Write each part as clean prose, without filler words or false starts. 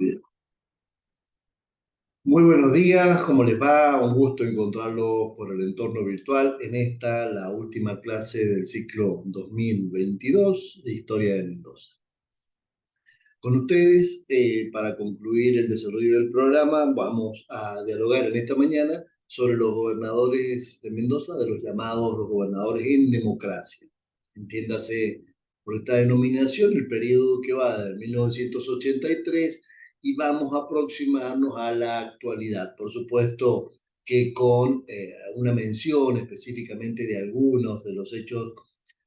Bien. Muy buenos días, ¿cómo les va? Un gusto encontrarlos por el entorno virtual en esta, la última clase del ciclo 2022 de Historia de Mendoza. Con ustedes, para concluir el desarrollo del programa, vamos a dialogar en esta mañana sobre los gobernadores de Mendoza, de los llamados los gobernadores en democracia. Entiéndase por esta denominación el periodo que va de 1983 y vamos a aproximarnos a la actualidad. Por supuesto que con una mención específicamente de algunos de los hechos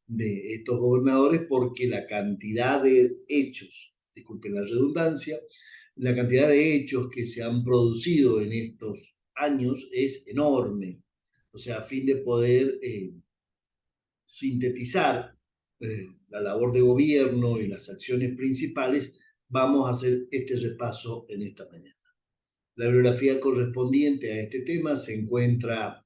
de estos gobernadores, porque la cantidad de hechos, disculpen la redundancia, la cantidad de hechos que se han producido en estos años es enorme. O sea, a fin de poder sintetizar la labor de gobierno y las acciones principales, vamos a hacer este repaso en esta mañana. La bibliografía correspondiente a este tema se encuentra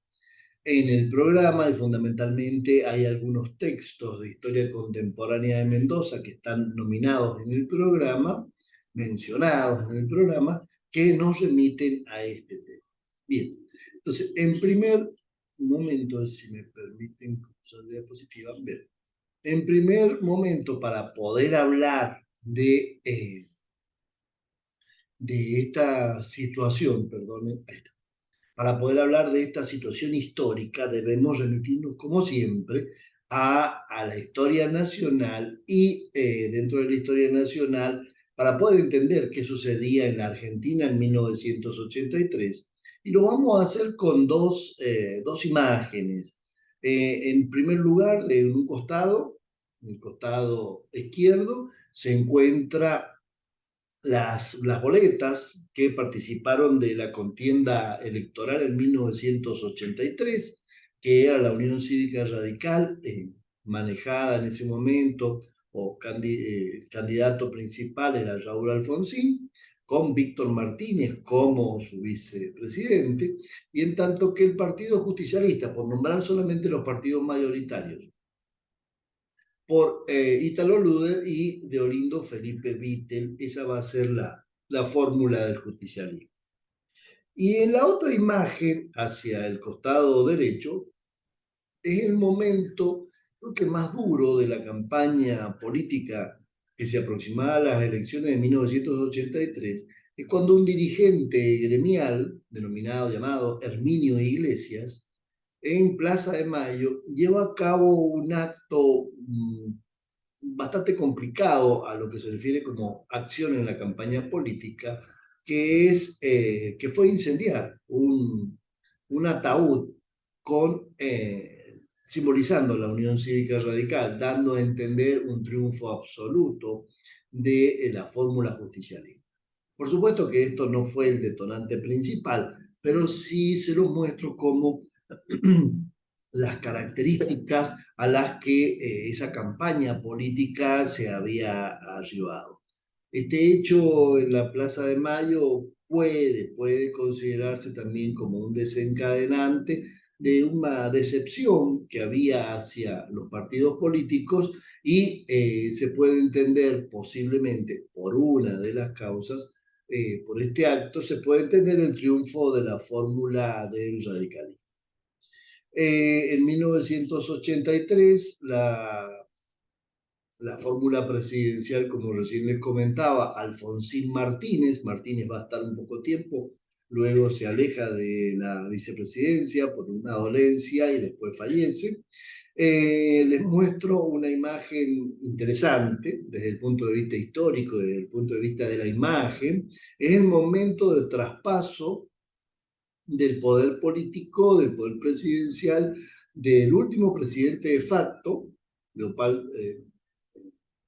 en el programa y fundamentalmente hay algunos textos de historia contemporánea de Mendoza que están nominados en el programa, mencionados en el programa, que nos remiten a este tema. Bien, entonces, en primer momento, si me permiten usar diapositiva, bien. En primer momento, para poder hablar de esta situación, perdón, para poder hablar de esta situación histórica debemos remitirnos, como siempre, a la historia nacional y dentro de la historia nacional, para poder entender qué sucedía en la Argentina en 1983. Y lo vamos a hacer con dos imágenes. En primer lugar, de un costado, en el costado izquierdo, se encuentra las boletas que participaron de la contienda electoral en 1983, que era la Unión Cívica Radical, manejada en ese momento, candidato principal era Raúl Alfonsín, con Víctor Martínez como su vicepresidente, y en tanto que el Partido Justicialista, por nombrar solamente los partidos mayoritarios, por Ítalo Luder y de Olindo Felipe Vittel. Esa va a ser la fórmula del justicialismo. Y en la otra imagen, hacia el costado derecho, es el momento, creo que más duro de la campaña política que se aproximaba a las elecciones de 1983, es cuando un dirigente gremial, llamado Herminio Iglesias, en Plaza de Mayo, lleva a cabo un acto bastante complicado a lo que se refiere como acción en la campaña política, que fue incendiar un ataúd simbolizando la Unión Cívica Radical, dando a entender un triunfo absoluto de la fórmula justicialista. Por supuesto que esto no fue el detonante principal, pero sí se lo muestro como las características a las que esa campaña política se había arribado. Este hecho en la Plaza de Mayo puede considerarse también como un desencadenante de una decepción que había hacia los partidos políticos y se puede entender posiblemente por una de las causas, por este acto, se puede entender el triunfo de la fórmula del radicalismo. En 1983, la fórmula presidencial, como recién les comentaba, Alfonsín Martínez va a estar un poco tiempo, luego se aleja de la vicepresidencia por una dolencia y después fallece. Les muestro una imagen interesante desde el punto de vista histórico, desde el punto de vista de la imagen. Es el momento de traspaso del poder político, del poder presidencial, del último presidente de facto,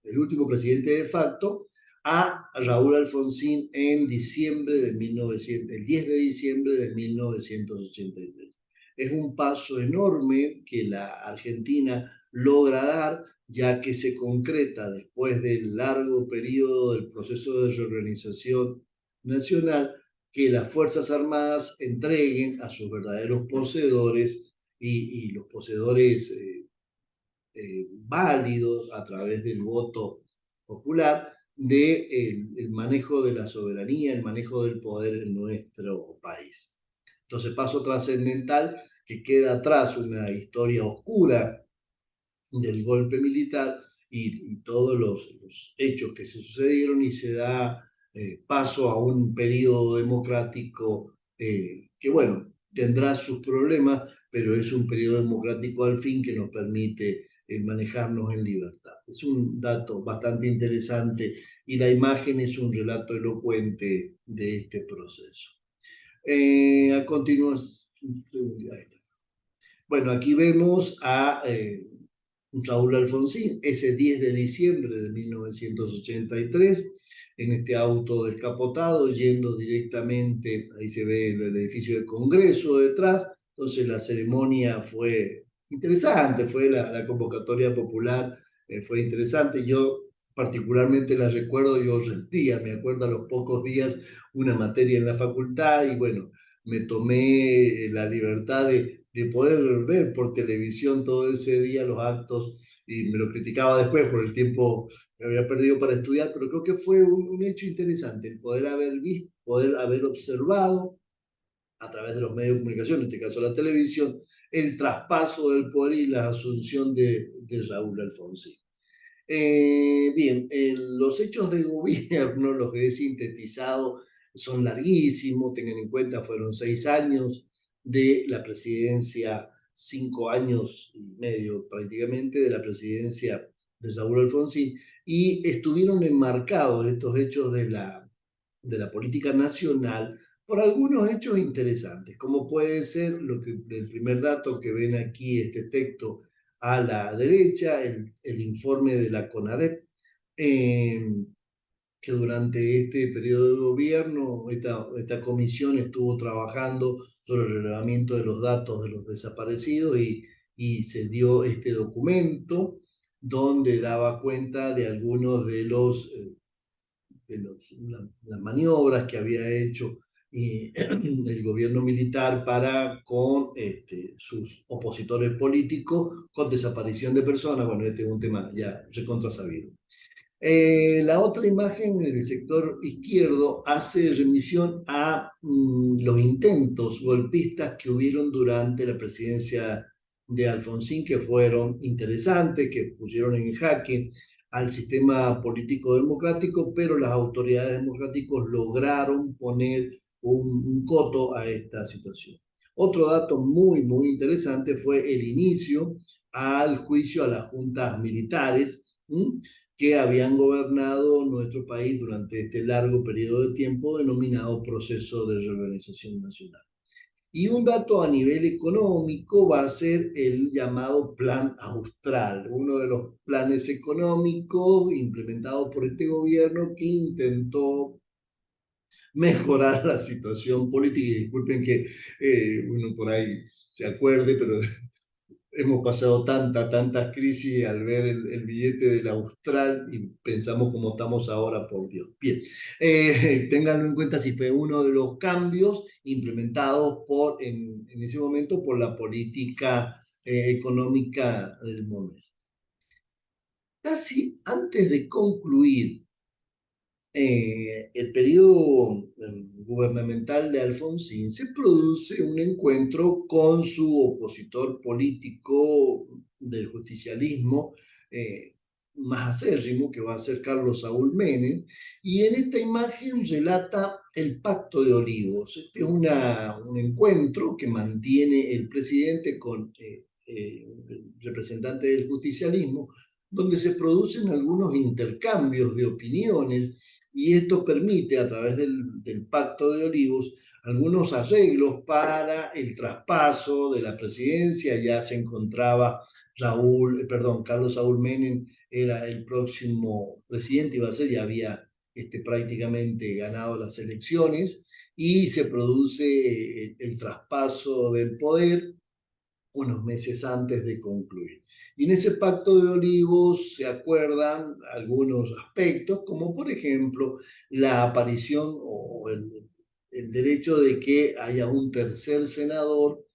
el último presidente de facto, a Raúl Alfonsín en el 10 de diciembre de 1983. Es un paso enorme que la Argentina logra dar, ya que se concreta después del largo periodo del proceso de reorganización nacional, que las Fuerzas Armadas entreguen a sus verdaderos poseedores y los poseedores válidos a través del voto popular, del manejo de la soberanía, el manejo del poder en nuestro país. Entonces, paso trascendental que queda atrás una historia oscura del golpe militar y todos los hechos que se sucedieron y se da paso a un periodo democrático que, bueno, tendrá sus problemas, pero es un periodo democrático al fin que nos permite manejarnos en libertad. Es un dato bastante interesante y la imagen es un relato elocuente de este proceso. A continuación, bueno, aquí vemos a Raúl Alfonsín, ese 10 de diciembre de 1983, en este auto descapotado, yendo directamente, ahí se ve el edificio del Congreso detrás. Entonces la ceremonia fue interesante, fue la convocatoria popular, fue interesante. Yo particularmente la recuerdo, yo rendía, me acuerdo a los pocos días, una materia en la facultad y bueno, me tomé la libertad de poder ver por televisión todo ese día los actos y me lo criticaba después por el tiempo que había perdido para estudiar, pero creo que fue un hecho interesante el poder haber visto, poder haber observado a través de los medios de comunicación, en este caso la televisión, el traspaso del poder y la asunción de Raúl Alfonsín. Bien, los hechos de gobierno, los que he sintetizado, son larguísimos, tengan en cuenta, fueron 6 años de la presidencia, 5 años y medio prácticamente de la presidencia de Raúl Alfonsín, y estuvieron enmarcados estos hechos de la política nacional por algunos hechos interesantes, como puede ser el primer dato que ven aquí, este texto a la derecha, el informe de la CONADEP, eh, que durante este periodo de gobierno, esta comisión estuvo trabajando sobre el relevamiento de los datos de los desaparecidos y se dio este documento donde daba cuenta de algunos de las maniobras que había hecho el gobierno militar para con sus opositores políticos, con desaparición de personas. Bueno, este es un tema ya recontra sabido. La otra imagen en el sector izquierdo hace remisión a los intentos golpistas que hubieron durante la presidencia de Alfonsín, que fueron interesantes, que pusieron en jaque al sistema político democrático, pero las autoridades democráticas lograron poner un coto a esta situación. Otro dato muy, muy interesante fue el inicio al juicio a las juntas militares, que habían gobernado nuestro país durante este largo periodo de tiempo denominado proceso de reorganización nacional. Y un dato a nivel económico va a ser el llamado Plan Austral, uno de los planes económicos implementados por este gobierno que intentó mejorar la situación política. Y disculpen que uno por ahí se acuerde, pero hemos pasado tantas crisis al ver el billete del Austral y pensamos cómo estamos ahora, por Dios. Bien, ténganlo en cuenta si fue uno de los cambios implementados en ese momento por la política económica del momento. Casi antes de concluir el periodo gubernamental de Alfonsín, se produce un encuentro con su opositor político del justicialismo más acérrimo, que va a ser Carlos Saúl Menem, y en esta imagen relata el Pacto de Olivos. Este es un encuentro que mantiene el presidente con representantes del justicialismo, donde se producen algunos intercambios de opiniones y esto permite a través del Pacto de Olivos algunos arreglos para el traspaso de la presidencia. Ya se encontraba Carlos Saúl Menem era el próximo presidente, iba a ser, ya había prácticamente ganado las elecciones y se produce el traspaso del poder unos meses antes de concluir. Y en ese pacto de Olivos se acuerdan algunos aspectos, como por ejemplo la aparición o el derecho de que haya un tercer senador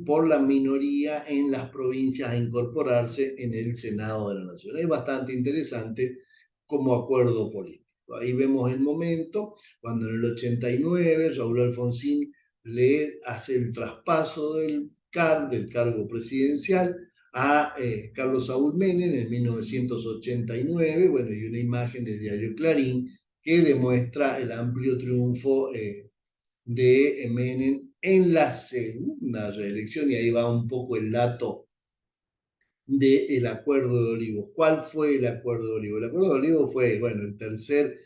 por la minoría en las provincias a incorporarse en el Senado de la Nación. Es bastante interesante como acuerdo político. Ahí vemos el momento cuando en el 89 Raúl Alfonsín le hace el traspaso del cargo presidencial a Carlos Saúl Menem en 1989, bueno, y una imagen de Diario Clarín que demuestra el amplio triunfo de Menem en la segunda reelección, y ahí va un poco el dato del Acuerdo de Olivos. ¿Cuál fue el Acuerdo de Olivos? El Acuerdo de Olivos fue, bueno, el tercer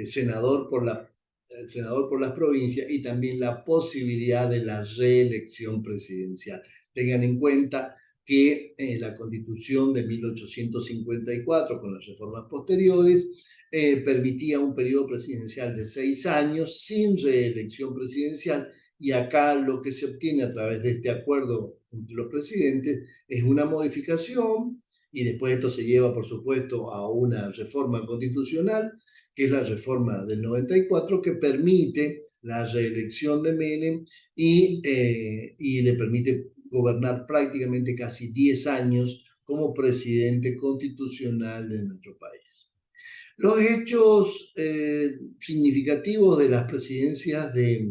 senador por las provincias y también la posibilidad de la reelección presidencial. Tengan en cuenta que la Constitución de 1854, con las reformas posteriores, permitía un periodo presidencial de 6 años sin reelección presidencial, y acá lo que se obtiene a través de este acuerdo entre los presidentes es una modificación, y después esto se lleva, por supuesto, a una reforma constitucional, que es la reforma del 94, que permite la reelección de Menem y le permite gobernar prácticamente casi 10 años como presidente constitucional de nuestro país. Los hechos significativos de las presidencias de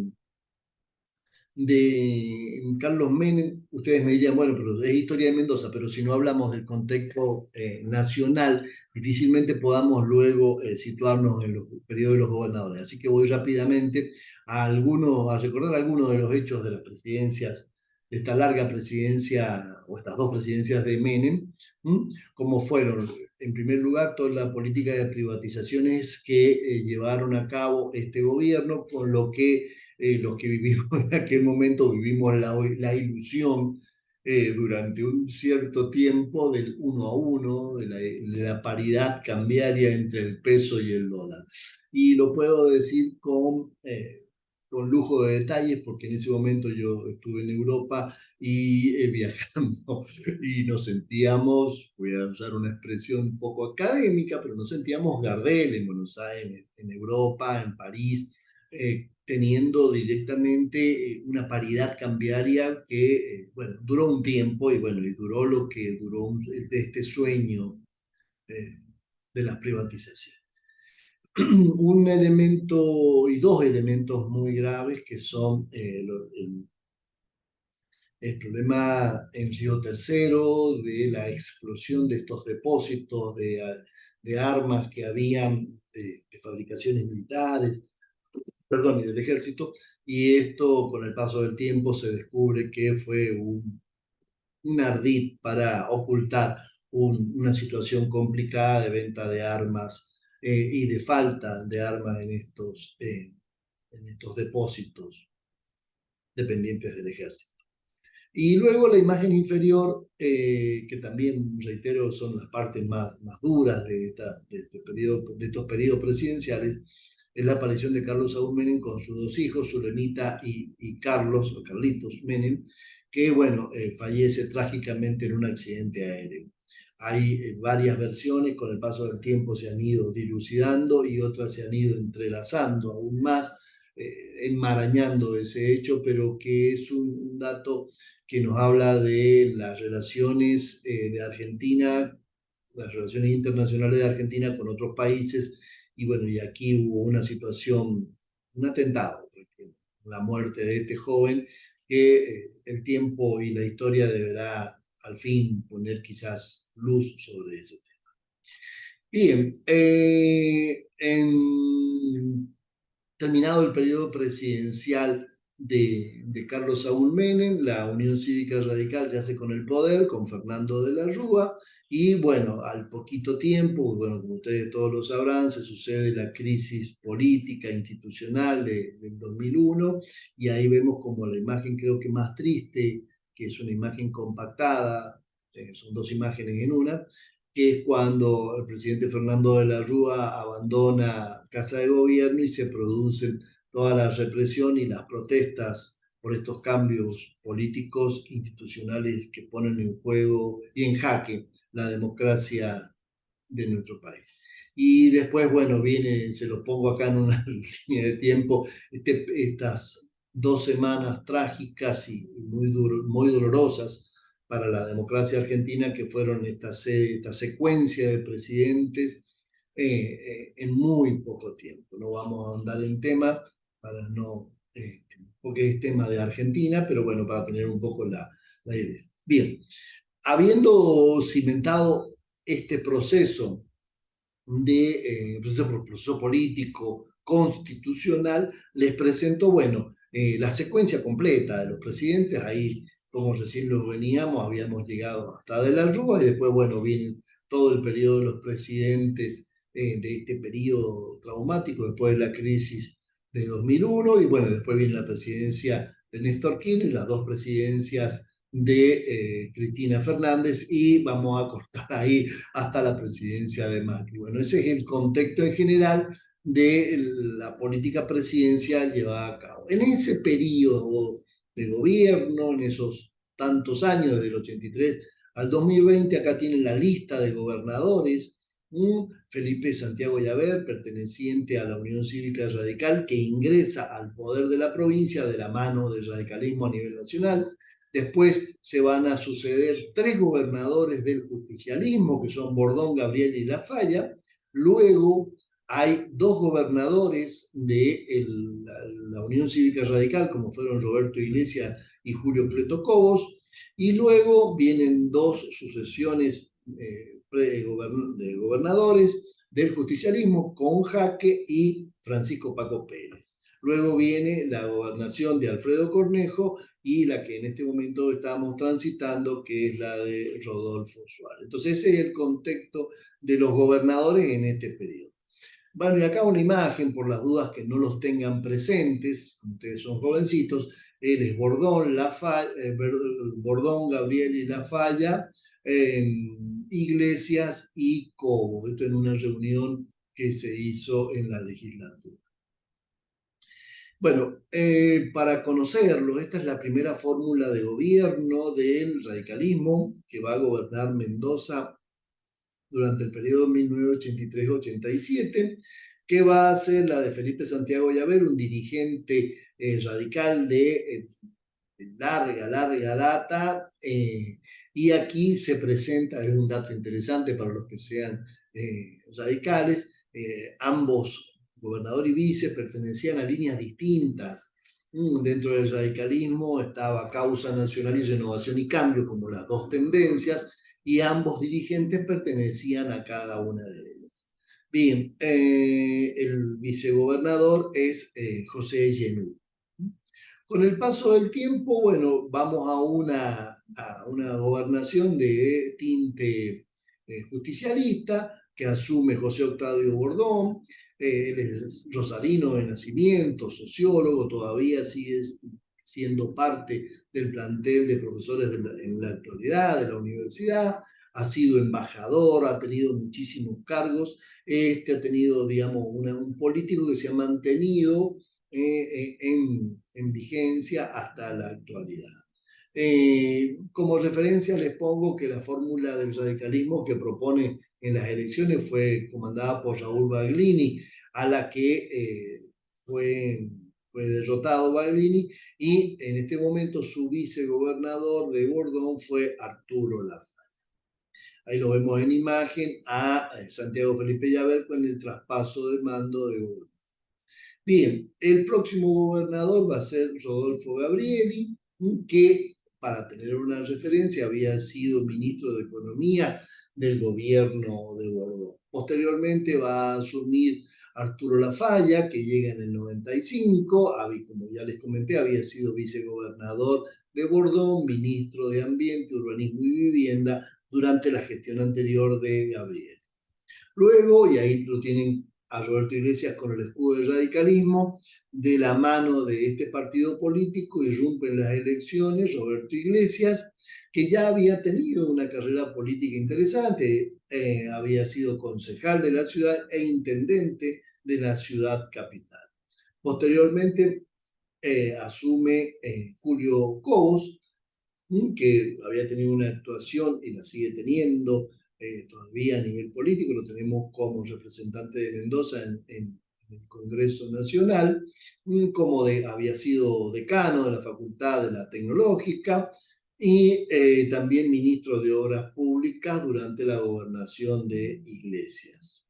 Carlos Menem, ustedes me dirían, bueno, pero es historia de Mendoza, pero si no hablamos del contexto nacional, difícilmente podamos luego situarnos en los periodos de los gobernadores. Así que voy rápidamente a recordar algunos de los hechos de las presidencias, de esta larga presidencia, o estas dos presidencias de Menem, como fueron, en primer lugar, toda la política de privatizaciones que llevaron a cabo este gobierno, con lo que los que vivimos en aquel momento vivimos la ilusión durante un cierto tiempo del 1 a 1, de la paridad cambiaria entre el peso y el dólar. Y lo puedo decir con lujo de detalles, porque en ese momento yo estuve en Europa y viajando, y nos sentíamos, voy a usar una expresión un poco académica, pero nos sentíamos Gardel en Buenos Aires, en Europa, en París, teniendo directamente una paridad cambiaria que, bueno, duró un tiempo, y bueno, y duró lo que duró este sueño eh, de las privatizaciones. Un elemento y dos elementos muy graves, que son el problema en Río Tercero, de la explosión de estos depósitos de armas que habían de fabricaciones militares, perdón, y del ejército, y esto con el paso del tiempo se descubre que fue un ardid para ocultar una situación complicada de venta de armas y de falta de armas en estos depósitos dependientes del ejército. Y luego la imagen inferior, que también, reitero, son las partes más duras de estos periodos presidenciales, es la aparición de Carlos Saúl Menem con sus dos hijos, Zulemita y Carlos, o Carlitos Menem, que, bueno, fallece trágicamente en un accidente aéreo. Hay varias versiones, con el paso del tiempo se han ido dilucidando y otras se han ido entrelazando aún más, enmarañando ese hecho, pero que es un dato que nos habla de las relaciones de Argentina, las relaciones internacionales de Argentina con otros países. Y bueno, y aquí hubo una situación, un atentado, la muerte de este joven, que el tiempo y la historia deberá al fin poner quizás luz sobre ese tema. Bien, terminado el periodo presidencial de Carlos Saúl Menem, la Unión Cívica Radical se hace con el poder, con Fernando de la Rúa, y bueno, al poquito tiempo, bueno, como ustedes todos lo sabrán, se sucede la crisis política institucional del 2001, y ahí vemos como la imagen, creo que más triste, que es una imagen compactada, son dos imágenes en una, que es cuando el presidente Fernando de la Rúa abandona Casa de Gobierno y se producen toda la represión y las protestas por estos cambios políticos institucionales que ponen en juego y en jaque la democracia de nuestro país. Y después, bueno, viene, se lo pongo acá en una línea de tiempo, estas 2 semanas trágicas y muy dolorosas para la democracia argentina, que fueron esta secuencia de presidentes en muy poco tiempo. No vamos a ahondar en tema para no, porque es tema de Argentina, pero bueno, para tener un poco la idea. Bien, habiendo cimentado este proceso proceso político constitucional, les presento, bueno, la secuencia completa de los presidentes. Ahí, como recién lo veníamos, habíamos llegado hasta De la Rúa y después, bueno, viene todo el periodo de los presidentes de este periodo traumático después de la crisis de 2001 y bueno, después viene la presidencia de Néstor Kirchner y las dos presidencias de Cristina Fernández y vamos a cortar ahí hasta la presidencia de Macri. Bueno, ese es el contexto en general de la política presidencial llevada a cabo. En ese periodo de gobierno, en esos tantos años, desde el 83 al 2020, acá tienen la lista de gobernadores. Felipe Santiago Llaver, perteneciente a la Unión Cívica Radical, que ingresa al poder de la provincia de la mano del radicalismo a nivel nacional. Después se van a suceder tres gobernadores del justicialismo, que son Bordón, Gabriel y La Falla. Luego hay dos gobernadores de la Unión Cívica Radical, como fueron Roberto Iglesias y Julio Cleto Cobos. Y luego vienen dos sucesiones de gobernadores del justicialismo con Jaque y Francisco Paco Pérez. Luego viene la gobernación de Alfredo Cornejo y la que en este momento estamos transitando, que es la de Rodolfo Suárez. Entonces ese es el contexto de los gobernadores en este periodo. Bueno, y acá una imagen, por las dudas que no los tengan presentes, ustedes son jovencitos, él es Bordón, Bordón, Gabriel y La Falla, Iglesias y Cobo. Esto en una reunión que se hizo en la legislatura. Bueno, para conocerlo, esta es la primera fórmula de gobierno del radicalismo que va a gobernar Mendoza durante el periodo 1983-87, que va a ser la de Felipe Santiago Llaver, un dirigente radical de larga data, y aquí se presenta, es un dato interesante para los que sean radicales, ambos, gobernador y vice, pertenecían a líneas distintas. Dentro del radicalismo estaba Causa Nacional y Renovación y Cambio como las dos tendencias, y ambos dirigentes pertenecían a cada una de ellas. Bien, el vicegobernador es José Genú. Con el paso del tiempo, bueno, vamos a una gobernación de tinte justicialista que asume José Octavio Bordón. Él es rosarino de nacimiento, sociólogo, todavía sigue siendo parte del plantel de profesores en la actualidad de la universidad. Ha sido embajador, ha tenido muchísimos cargos. Ha tenido, digamos, un político que se ha mantenido en vigencia hasta la actualidad. Como referencia les pongo que la fórmula del radicalismo que propone en las elecciones fue comandada por Raúl Baglini, a la que fue derrotado Baglini, y en este momento su vicegobernador de Bordón fue Arturo Lafayette. Ahí lo vemos en imagen a Santiago Felipe Llaver con el traspaso de mando de Bordón. Bien, el próximo gobernador va a ser Rodolfo Gabrieli, que para tener una referencia había sido ministro de Economía del gobierno de Bordón. Posteriormente va a asumir Arturo Lafalla, que llega en el 95, como ya les comenté, había sido vicegobernador de Bordón, ministro de Ambiente, Urbanismo y Vivienda durante la gestión anterior de Gabriel. Luego, y ahí lo tienen a Roberto Iglesias con el escudo del radicalismo, de la mano de este partido político irrumpen las elecciones Roberto Iglesias, que ya había tenido una carrera política interesante, había sido concejal de la ciudad e intendente de la ciudad capital. Posteriormente asume Julio Cobos, que había tenido una actuación y la sigue teniendo todavía a nivel político, lo tenemos como representante de Mendoza en el Congreso Nacional, como había sido decano de la Facultad de la Tecnológica y también ministro de Obras Públicas durante la gobernación de Iglesias.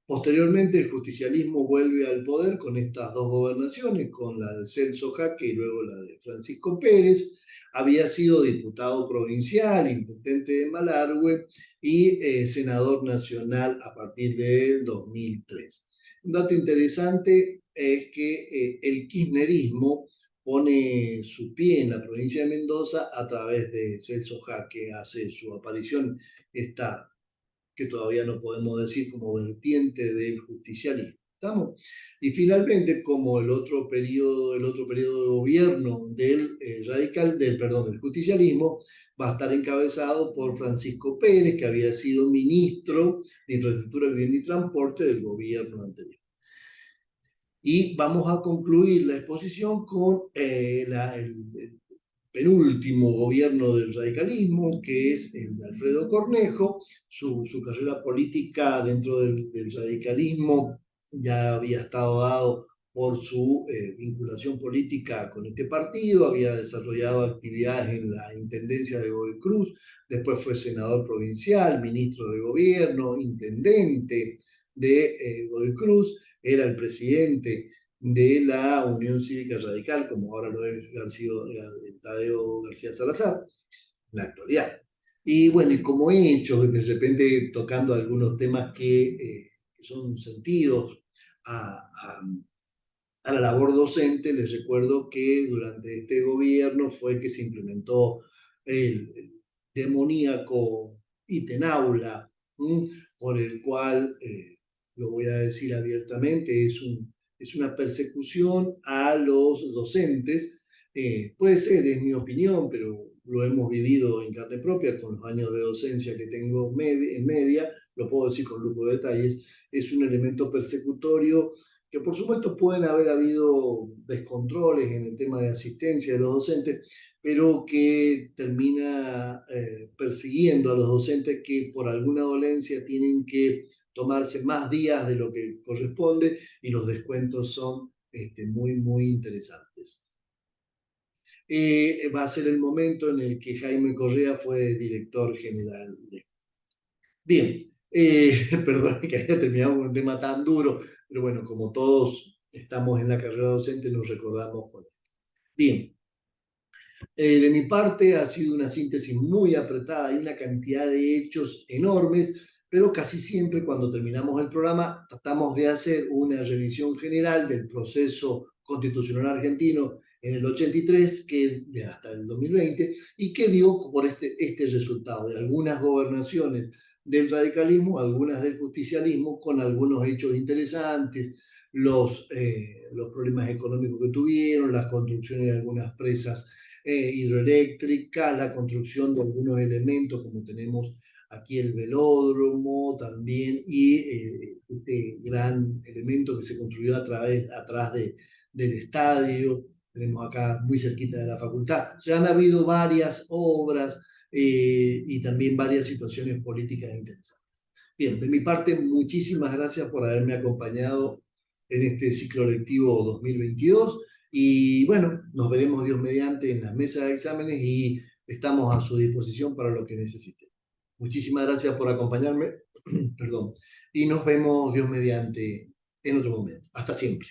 Posteriormente, el justicialismo vuelve al poder con estas dos gobernaciones, con la de Celso Jaque y luego la de Francisco Pérez. Había sido diputado provincial, intendente de Malargüe y senador nacional a partir del 2003. Un dato interesante es que el kirchnerismo pone su pie en la provincia de Mendoza a través de Celso Jaque, hace su aparición esta que todavía no podemos decir como vertiente del justicialismo. ¿Estamos? Y finalmente, como el otro periodo de gobierno del del justicialismo, va a estar encabezado por Francisco Pérez, que había sido ministro de Infraestructura, Vivienda y Transporte del gobierno anterior. Y vamos a concluir la exposición con el penúltimo gobierno del radicalismo, que es el de Alfredo Cornejo. Su carrera política dentro del radicalismo ya había estado dado por su vinculación política con este partido, había desarrollado actividades en la Intendencia de Godoy Cruz, después fue senador provincial, ministro de gobierno, intendente de Godoy Cruz, era el presidente de la Unión Cívica Radical, como ahora lo es Tadeo García Salazar, en la actualidad. Y bueno, y como he hecho, de repente tocando algunos temas que son sentidos a la labor docente, les recuerdo que durante este gobierno fue que se implementó el demoníaco Itenaula, por el cual, lo voy a decir abiertamente, es una persecución a los docentes. Puede ser, es mi opinión, pero lo hemos vivido en carne propia con los años de docencia que tengo en media, lo puedo decir con lujo de detalles, es un elemento persecutorio que por supuesto pueden haber habido descontroles en el tema de asistencia de los docentes, pero que termina persiguiendo a los docentes que por alguna dolencia tienen que tomarse más días de lo que corresponde y los descuentos son muy, muy interesantes. Va a ser el momento en el que Jaime Correa fue director general de... Bien, perdón que haya terminado con un tema tan duro, pero bueno, como todos estamos en la carrera docente, nos recordamos con esto. Bien, de mi parte ha sido una síntesis muy apretada, hay una cantidad de hechos enormes, pero casi siempre cuando terminamos el programa tratamos de hacer una revisión general del proceso constitucional argentino en el 83, hasta el 2020, y que dio por este resultado de algunas gobernaciones del radicalismo, algunas del justicialismo, con algunos hechos interesantes, los problemas económicos que tuvieron, las construcciones de algunas presas hidroeléctrica, la construcción de algunos elementos como tenemos aquí el velódromo también y este gran elemento que se construyó atrás del estadio, tenemos acá muy cerquita de la facultad. O sea, han habido varias obras y también varias situaciones políticas interesantes. Bien, de mi parte, muchísimas gracias por haberme acompañado en este ciclo lectivo 2022. Y bueno, nos veremos Dios mediante en las mesas de exámenes y estamos a su disposición para lo que necesiten. Muchísimas gracias por acompañarme, perdón, y nos vemos Dios mediante en otro momento. Hasta siempre.